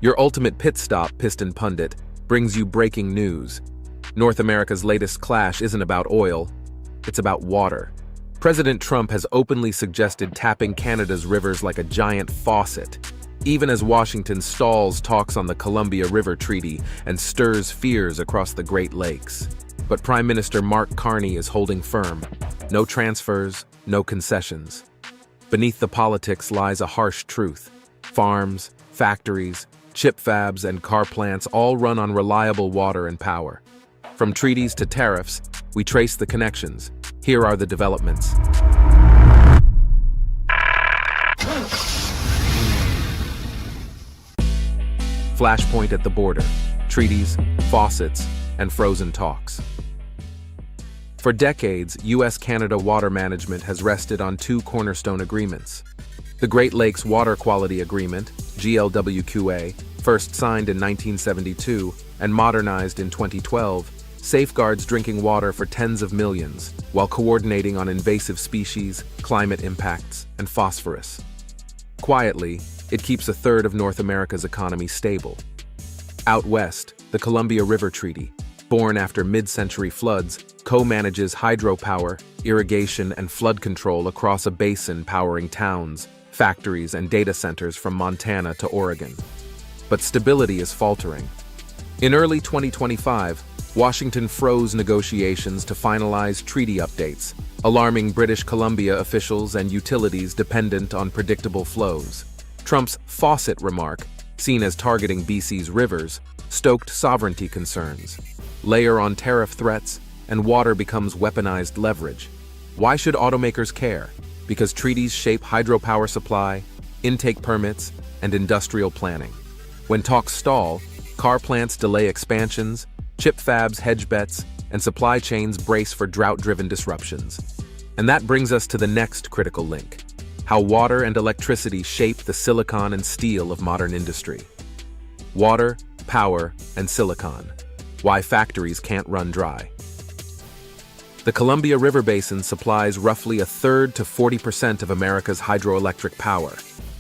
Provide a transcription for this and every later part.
Your ultimate pit stop, Piston Pundit, brings you breaking news. North America's latest clash isn't about oil, it's about water. President Trump has openly suggested tapping Canada's rivers like a giant faucet, even as Washington stalls talks on the Columbia River Treaty and stirs fears across the Great Lakes. But Prime Minister Mark Carney is holding firm. No transfers, no concessions. Beneath the politics lies a harsh truth. Farms, factories, chip fabs, and car plants all run on reliable water and power. From treaties to tariffs, we trace the connections. Here are the developments. Flashpoint at the border, treaties, faucets, and frozen talks. For decades, U.S.-Canada water management has rested on two cornerstone agreements. The Great Lakes Water Quality Agreement, GLWQA, first signed in 1972 and modernized in 2012, safeguards drinking water for tens of millions while coordinating on invasive species, climate impacts, and phosphorus. Quietly, it keeps a third of North America's economy stable. Out west, the Columbia River Treaty, born after mid-century floods, co-manages hydropower, irrigation, and flood control across a basin powering towns, factories, and data centers from Montana to Oregon. But stability is faltering. In early 2025, Washington froze negotiations to finalize treaty updates, alarming British Columbia officials and utilities dependent on predictable flows. Trump's faucet remark, seen as targeting BC's rivers, stoked sovereignty concerns. Layer on tariff threats, and water becomes weaponized leverage. Why should automakers care? Because treaties shape hydropower supply, intake permits, and industrial planning. When talks stall, car plants delay expansions, chip fabs hedge bets, and supply chains brace for drought-driven disruptions. And that brings us to the next critical link: how water and electricity shape the silicon and steel of modern industry. Water, power, and silicon. Why factories can't run dry. The Columbia River Basin supplies roughly 1/3 to 40% of America's hydroelectric power,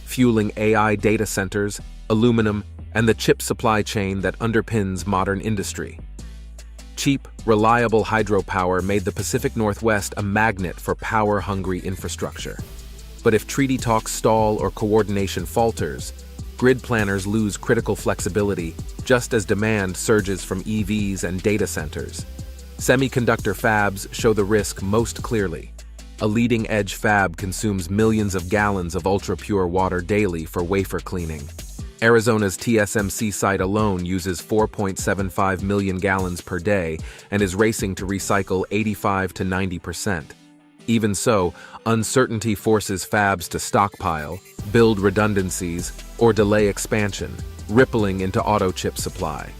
fueling AI data centers, aluminum, and the chip supply chain that underpins modern industry. Cheap, reliable hydropower made the Pacific Northwest a magnet for power-hungry infrastructure. But if treaty talks stall or coordination falters, grid planners lose critical flexibility just as demand surges from EVs and data centers. Semiconductor fabs show the risk most clearly. A leading-edge fab consumes millions of gallons of ultra-pure water daily for wafer cleaning. Arizona's TSMC site alone uses 4.75 million gallons per day and is racing to recycle 85 to 90%. Even so, uncertainty forces fabs to stockpile, build redundancies, or delay expansion, rippling into auto chip supply.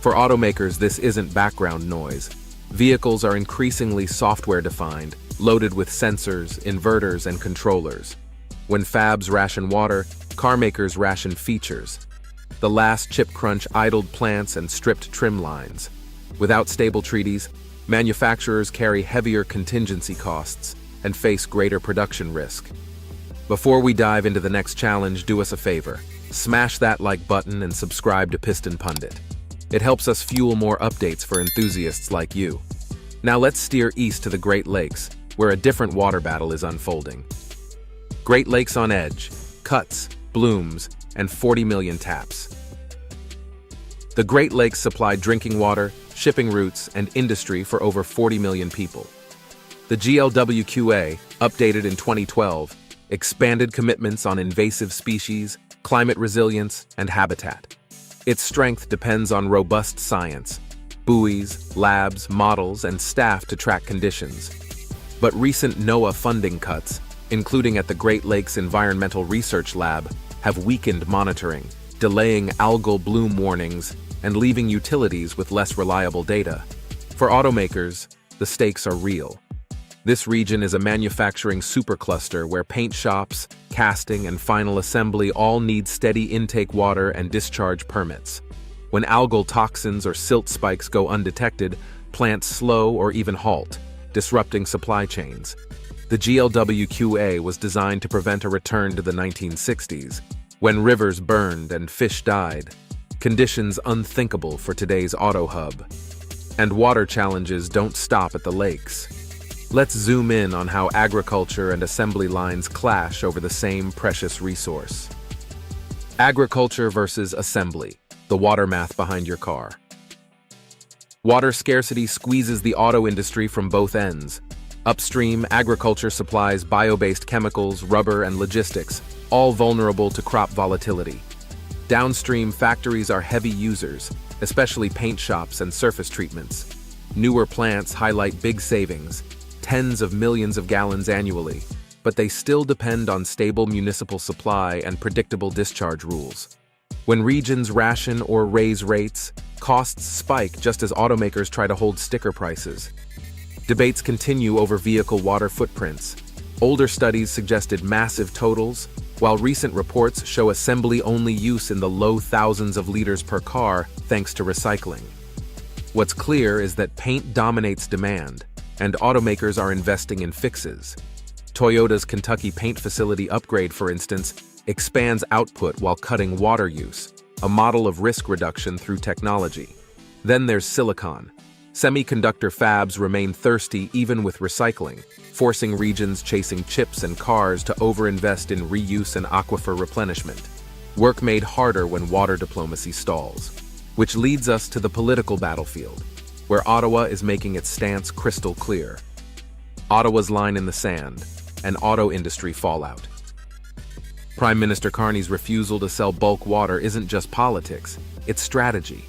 For automakers, this isn't background noise. Vehicles are increasingly software-defined, loaded with sensors, inverters, and controllers. When fabs ration water, car makers ration features. The last chip crunch idled plants and stripped trim lines. Without stable treaties, manufacturers carry heavier contingency costs and face greater production risk. Before we dive into the next challenge, do us a favor. Smash that like button and subscribe to Piston Pundit. It helps us fuel more updates for enthusiasts like you. Now let's steer east to the Great Lakes, where a different water battle is unfolding. Great Lakes on edge, cuts, blooms, and 40 million taps. The Great Lakes supply drinking water, shipping routes, and industry for over 40 million people. The GLWQA, updated in 2012, expanded commitments on invasive species, climate resilience, and habitat. Its strength depends on robust science, buoys, labs, models, and staff to track conditions. But recent NOAA funding cuts, including at the Great Lakes Environmental Research Lab, have weakened monitoring, delaying algal bloom warnings, and leaving utilities with less reliable data. For automakers, the stakes are real. This region is a manufacturing supercluster where paint shops, casting, and final assembly all need steady intake water and discharge permits. When algal toxins or silt spikes go undetected, plants slow or even halt, disrupting supply chains. The GLWQA was designed to prevent a return to the 1960s, when rivers burned and fish died, conditions unthinkable for today's auto hub. And water challenges don't stop at the lakes. Let's zoom in on how agriculture and assembly lines clash over the same precious resource. Agriculture versus assembly, the water math behind your car. Water scarcity squeezes the auto industry from both ends. Upstream, agriculture supplies bio-based chemicals, rubber, and logistics, all vulnerable to crop volatility. Downstream, factories are heavy users, especially paint shops and surface treatments. Newer plants highlight big savings, tens of millions of gallons annually, but they still depend on stable municipal supply and predictable discharge rules. When regions ration or raise rates, costs spike just as automakers try to hold sticker prices. Debates continue over vehicle water footprints. Older studies suggested massive totals, while recent reports show assembly-only use in the low thousands of liters per car thanks to recycling. What's clear is that paint dominates demand, and automakers are investing in fixes. Toyota's Kentucky paint facility upgrade, for instance, expands output while cutting water use, a model of risk reduction through technology. Then there's silicon. Semiconductor fabs remain thirsty even with recycling, forcing regions chasing chips and cars to overinvest in reuse and aquifer replenishment. Work made harder when water diplomacy stalls. Which leads us to the political battlefield, where Ottawa is making its stance crystal clear. Ottawa's line in the sand, an auto industry fallout. Prime Minister Carney's refusal to sell bulk water isn't just politics, it's strategy.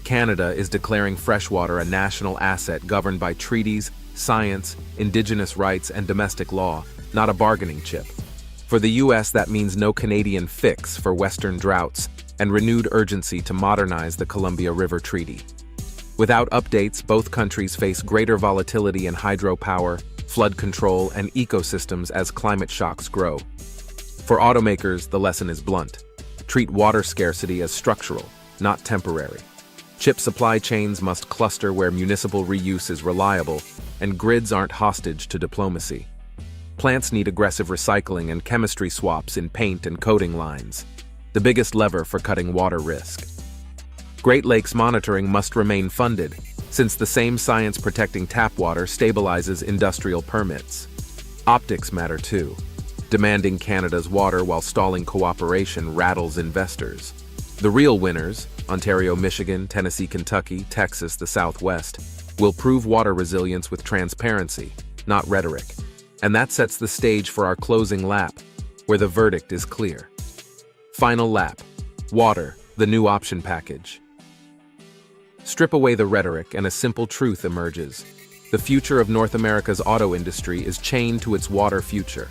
Canada is declaring freshwater a national asset governed by treaties, science, indigenous rights, and domestic law, not a bargaining chip. For the US, that means no Canadian fix for Western droughts and renewed urgency to modernize the Columbia River Treaty. Without updates, both countries face greater volatility in hydropower, flood control, and ecosystems as climate shocks grow. For automakers, the lesson is blunt. Treat water scarcity as structural, not temporary. Chip supply chains must cluster where municipal reuse is reliable, and grids aren't hostage to diplomacy. Plants need aggressive recycling and chemistry swaps in paint and coating lines, the biggest lever for cutting water risk. Great Lakes monitoring must remain funded, since the same science protecting tap water stabilizes industrial permits. Optics matter too. Demanding Canada's water while stalling cooperation rattles investors. The real winners, Ontario, Michigan, Tennessee, Kentucky, Texas, the Southwest, will prove water resilience with transparency, not rhetoric. And that sets the stage for our closing lap, where the verdict is clear. Final lap. Water, the new option package. Strip away the rhetoric and a simple truth emerges. The future of North America's auto industry is chained to its water future.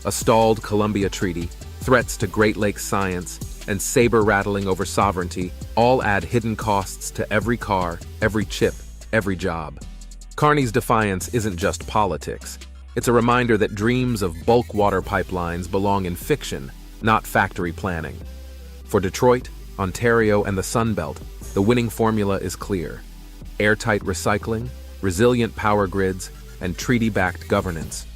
A stalled Columbia Treaty, threats to Great Lakes science, and saber-rattling over sovereignty all add hidden costs to every car, every chip, every job. Carney's defiance isn't just politics. It's a reminder that dreams of bulk water pipelines belong in fiction, not factory planning. For Detroit, Ontario, and the Sun Belt, the winning formula is clear. Airtight recycling, resilient power grids, and treaty-backed governance.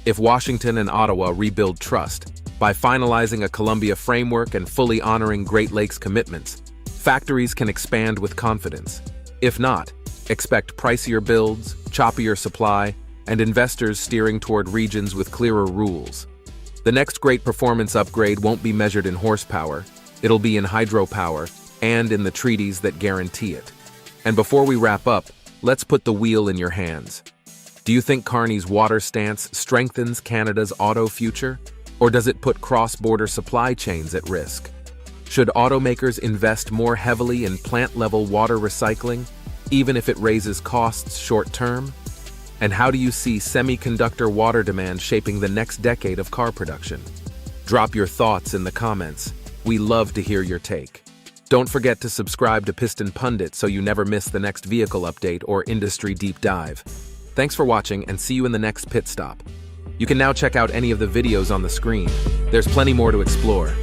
If Washington and Ottawa rebuild trust, by finalizing a Columbia framework and fully honoring Great Lakes commitments, factories can expand with confidence. If not, expect pricier builds, choppier supply, and investors steering toward regions with clearer rules. The next great performance upgrade won't be measured in horsepower, it'll be in hydropower and in the treaties that guarantee it. And before we wrap up, let's put the wheel in your hands. Do you think Carney's water stance strengthens Canada's auto future? Or does it put cross-border supply chains at risk? Should automakers invest more heavily in plant-level water recycling, even if it raises costs short-term? And how do you see semiconductor water demand shaping the next decade of car production? Drop your thoughts in the comments. We love to hear your take. Don't forget to subscribe to Piston Pundit so you never miss the next vehicle update or industry deep dive. Thanks for watching and see you in the next pit stop. You can now check out any of the videos on the screen. There's plenty more to explore.